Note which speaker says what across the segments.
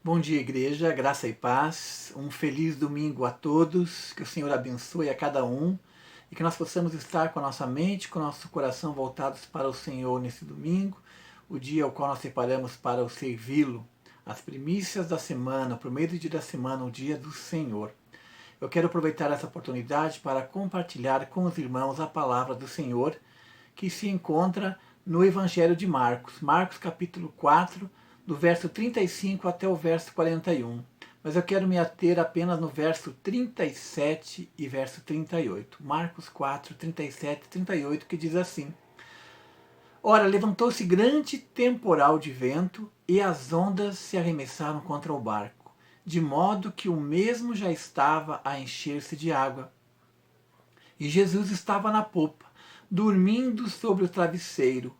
Speaker 1: Bom dia, igreja, graça e paz. Um feliz domingo a todos. Que o Senhor abençoe a cada um e que nós possamos estar com a nossa mente, com o nosso coração voltados para o Senhor nesse domingo, o dia ao qual nós separamos para o servi-lo, as primícias da semana, o primeiro dia da semana, o dia do Senhor. Eu quero aproveitar essa oportunidade para compartilhar com os irmãos a palavra do Senhor que se encontra no Evangelho de Marcos, Marcos capítulo 4, do verso 35 até o verso 41. Mas eu quero me ater apenas no verso 37 e verso 38. Marcos 4, 37 e 38, que diz assim: Ora, levantou-se grande temporal de vento, e as ondas se arremessaram contra o barco, de modo que o mesmo já estava a encher-se de água. E Jesus estava na popa, dormindo sobre o travesseiro.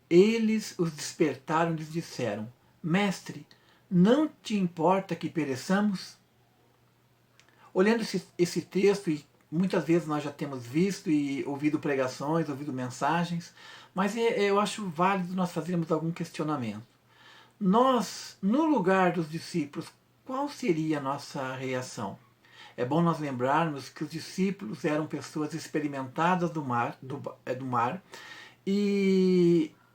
Speaker 1: Eles os despertaram e lhes disseram: Mestre, não te importa que pereçamos? Olhando esse texto, e muitas vezes nós já temos visto e ouvido pregações, ouvido mensagens, mas eu acho válido nós fazermos algum questionamento. Nós, no lugar dos discípulos, qual seria a nossa reação? É bom nós lembrarmos que os discípulos eram pessoas experimentadas do mar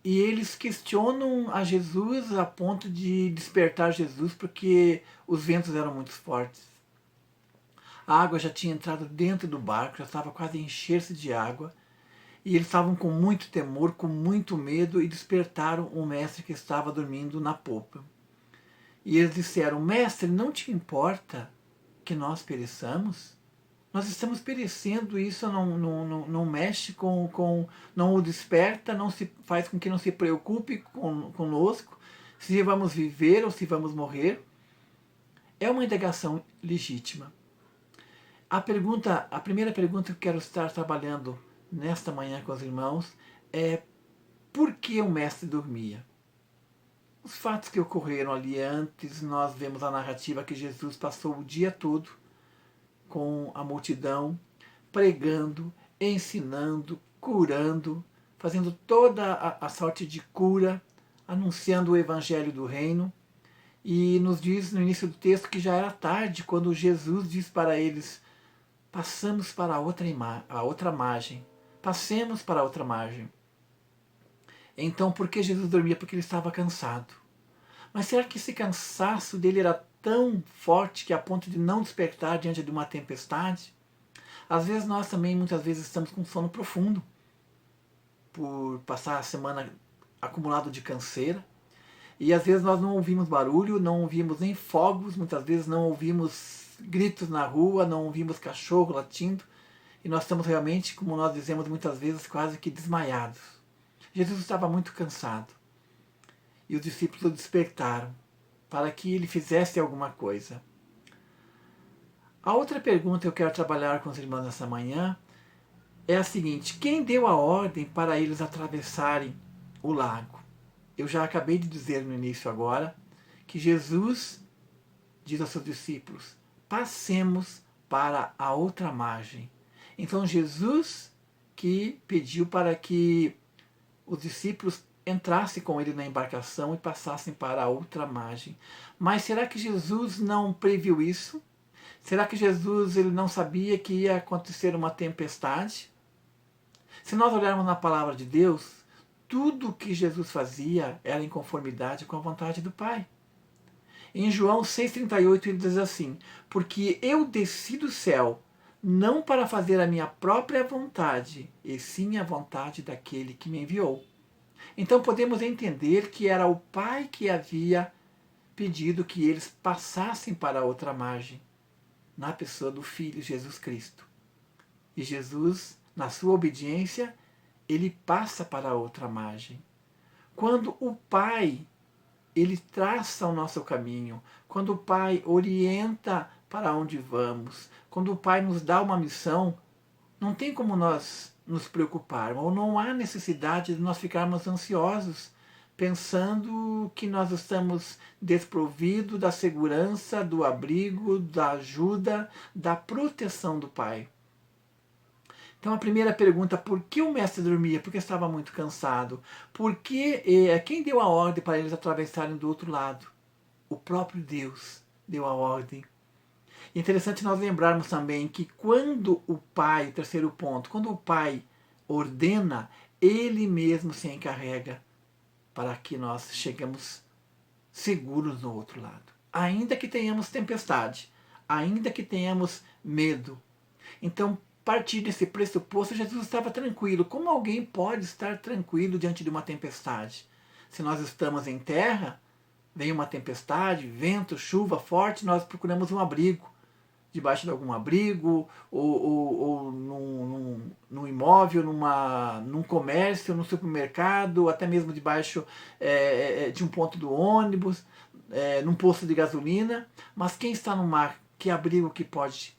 Speaker 1: e eles questionam a Jesus a ponto de despertar Jesus porque os ventos eram muito fortes. A água já tinha entrado dentro do barco, já estava quase a encher-se de água. E eles estavam com muito temor, com muito medo e despertaram o mestre que estava dormindo na popa. E eles disseram: Mestre, não te importa que nós pereçamos? Nós estamos perecendo, isso não mexe não o desperta, não se faz com que não se preocupe conosco, se vamos viver ou se vamos morrer. É uma indagação legítima. A primeira pergunta que eu quero estar trabalhando nesta manhã com os irmãos é: por que o mestre dormia? Os fatos que ocorreram ali antes, nós vemos a narrativa que Jesus passou o dia todo com a multidão, pregando, ensinando, curando, fazendo toda a sorte de cura, anunciando o evangelho do reino. E nos diz no início do texto que já era tarde quando Jesus diz para eles: passamos para a outra margem. Passemos para a outra margem. Então, por que Jesus dormia? Porque ele estava cansado. Mas será que esse cansaço dele era tão forte que a ponto de não despertar diante de uma tempestade? Às vezes nós também, muitas vezes, estamos com sono profundo, por passar a semana acumulado de canseira. E às vezes nós não ouvimos barulho, não ouvimos nem fogos, muitas vezes não ouvimos gritos na rua, não ouvimos cachorro latindo. E nós estamos realmente, como nós dizemos muitas vezes, quase que desmaiados. Jesus estava muito cansado. E os discípulos o despertaram para que ele fizesse alguma coisa. A outra pergunta que eu quero trabalhar com os irmãos nessa manhã é a seguinte: quem deu a ordem para eles atravessarem o lago? Eu já acabei de dizer no início agora que Jesus diz aos seus discípulos: passemos para a outra margem. Então Jesus que pediu para que os discípulos entrassem com ele na embarcação e passassem para a outra margem. Mas será que Jesus não previu isso? Será que Jesus ele não sabia que ia acontecer uma tempestade? Se nós olharmos na palavra de Deus, tudo o que Jesus fazia era em conformidade com a vontade do Pai. Em João 6,38 ele diz assim: porque eu desci do céu, não para fazer a minha própria vontade, e sim a vontade daquele que me enviou. Então podemos entender que era o Pai que havia pedido que eles passassem para a outra margem, na pessoa do Filho Jesus Cristo. E Jesus, na sua obediência, ele passa para a outra margem. Quando o Pai ele traça o nosso caminho, quando o Pai orienta para onde vamos, quando o Pai nos dá uma missão, não tem como nós nos preocuparmos, ou não há necessidade de nós ficarmos ansiosos, pensando que nós estamos desprovidos da segurança, do abrigo, da ajuda, da proteção do Pai. Então a primeira pergunta: por que o mestre dormia? Porque estava muito cansado. Quem deu a ordem para eles atravessarem do outro lado? o próprio Deus deu a ordem. É interessante nós lembrarmos também que quando o Pai, terceiro ponto, quando o Pai ordena, Ele mesmo se encarrega para que nós cheguemos seguros no outro lado. Ainda que tenhamos tempestade, ainda que tenhamos medo. Então, a partir desse pressuposto, Jesus estava tranquilo. Como alguém pode estar tranquilo diante de uma tempestade? Se nós estamos em terra, vem uma tempestade, vento, chuva forte, nós procuramos um abrigo. Debaixo de algum abrigo, ou num imóvel, num comércio, num supermercado, até mesmo debaixo de um ponto do ônibus, num posto de gasolina. Mas quem está no mar, que abrigo que pode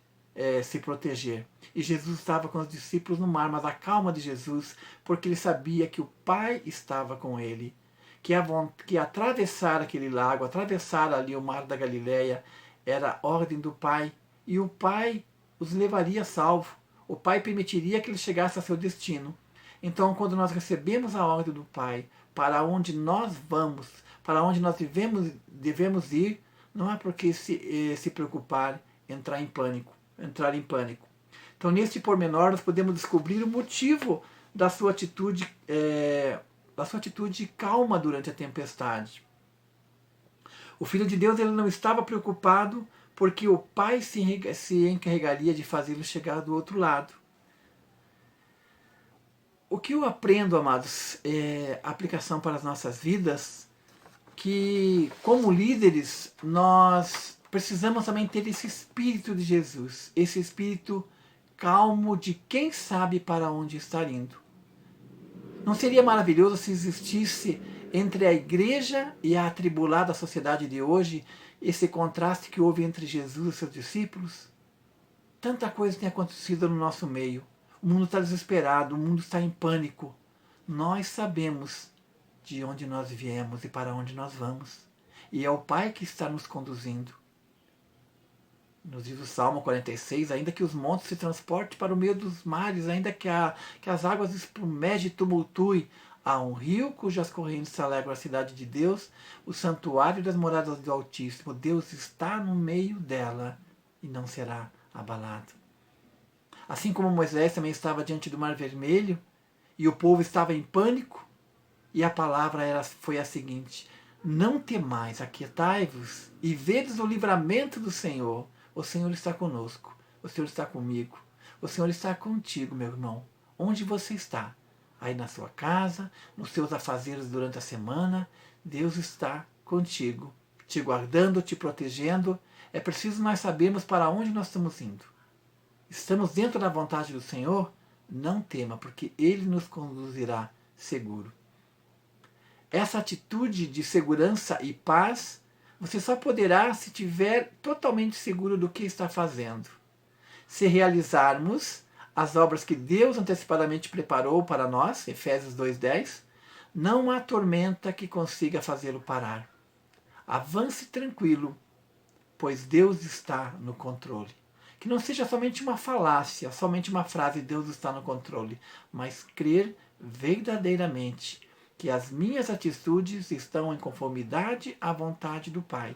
Speaker 1: se proteger? E Jesus estava com os discípulos no mar, mas a calma de Jesus, porque ele sabia que o Pai estava com ele, que atravessar aquele lago, atravessar ali o mar da Galileia, era ordem do Pai, e o Pai os levaria salvo. O Pai permitiria que eles chegassem a seu destino. Então, quando nós recebemos a ordem do Pai, para onde nós vamos, para onde nós devemos ir, não é porque se preocupar, entrar em pânico. Então, neste pormenor, nós podemos descobrir o motivo da sua atitude calma durante a tempestade. O Filho de Deus ele não estava preocupado porque o Pai se encarregaria de fazê-lo chegar do outro lado. O que eu aprendo, amados, a aplicação para as nossas vidas, que como líderes nós precisamos também ter esse espírito de Jesus, esse espírito calmo de quem sabe para onde está indo. Não seria maravilhoso se existisse entre a igreja e a atribulada sociedade de hoje esse contraste que houve entre Jesus e seus discípulos? Tanta coisa tem acontecido no nosso meio. O mundo está desesperado, o mundo está em pânico. Nós sabemos de onde nós viemos e para onde nós vamos. E é o Pai que está nos conduzindo. Nos diz o Salmo 46, ainda que os montes se transportem para o meio dos mares, ainda que as águas espumejem e tumultuem, há um rio cujas correntes se alegram a cidade de Deus, o santuário das moradas do Altíssimo. Deus está no meio dela e não será abalado. Assim como Moisés também estava diante do Mar Vermelho e o povo estava em pânico, e a palavra foi a seguinte: não temais, aquietai-vos e vedes o livramento do Senhor. O Senhor está conosco, o Senhor está comigo, o Senhor está contigo, meu irmão. Onde você está? Aí na sua casa, nos seus afazeres durante a semana, Deus está contigo, te guardando, te protegendo. É preciso nós sabermos para onde nós estamos indo. Estamos dentro da vontade do Senhor? Não tema, porque Ele nos conduzirá seguro. Essa atitude de segurança e paz você só poderá se tiver totalmente seguro do que está fazendo. Se realizarmos as obras que Deus antecipadamente preparou para nós, Efésios 2:10, não há tormenta que consiga fazê-lo parar. Avance tranquilo, pois Deus está no controle. Que não seja somente uma falácia, somente uma frase, Deus está no controle, mas crer verdadeiramente que as minhas atitudes estão em conformidade à vontade do Pai.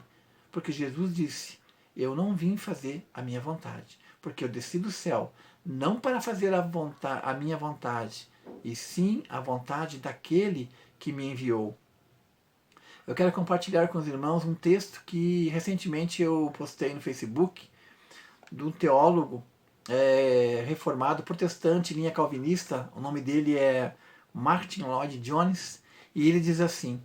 Speaker 1: Porque Jesus disse, eu não vim fazer a minha vontade, porque eu desci do céu, não para fazer a minha vontade, e sim a vontade daquele que me enviou. Eu quero compartilhar com os irmãos um texto que recentemente eu postei no Facebook, de um teólogo reformado, protestante, linha calvinista. O nome dele é Martin Lloyd Jones, e ele diz assim: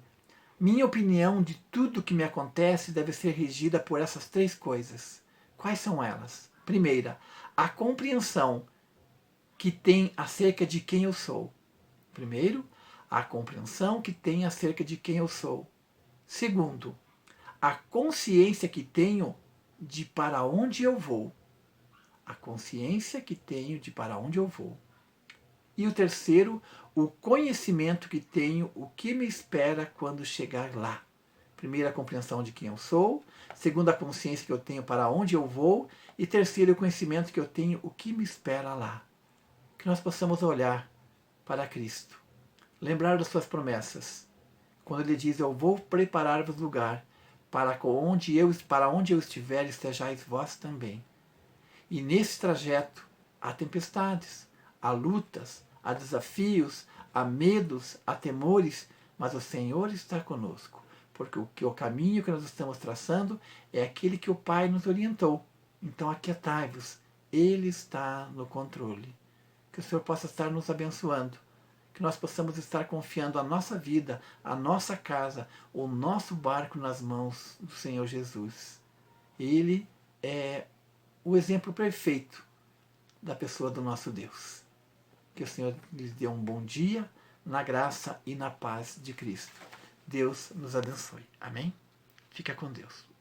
Speaker 1: minha opinião de tudo que me acontece deve ser regida por essas 3 coisas. Quais são elas? Primeira, a compreensão que tem acerca de quem eu sou. Primeiro, a compreensão que tem acerca de quem eu sou. Segundo, a consciência que tenho de para onde eu vou. A consciência que tenho de para onde eu vou. E o terceiro, o conhecimento que tenho, o que me espera quando chegar lá. Primeiro, a compreensão de quem eu sou. Segundo, a consciência que eu tenho para onde eu vou. E terceiro, o conhecimento que eu tenho, o que me espera lá. Que nós possamos olhar para Cristo. Lembrar das suas promessas. Quando ele diz, eu vou preparar-vos lugar, para onde eu estiver, estejais vós também. E nesse trajeto há tempestades, há lutas, há desafios, há medos, há temores, mas o Senhor está conosco, porque o caminho que nós estamos traçando é aquele que o Pai nos orientou. Então aquietai-vos, Ele está no controle. Que o Senhor possa estar nos abençoando, que nós possamos estar confiando a nossa vida, a nossa casa, o nosso barco nas mãos do Senhor Jesus. Ele é o exemplo perfeito da pessoa do nosso Deus. Que o Senhor lhes dê um bom dia, na graça e na paz de Cristo. Deus nos abençoe. Amém? Fica com Deus.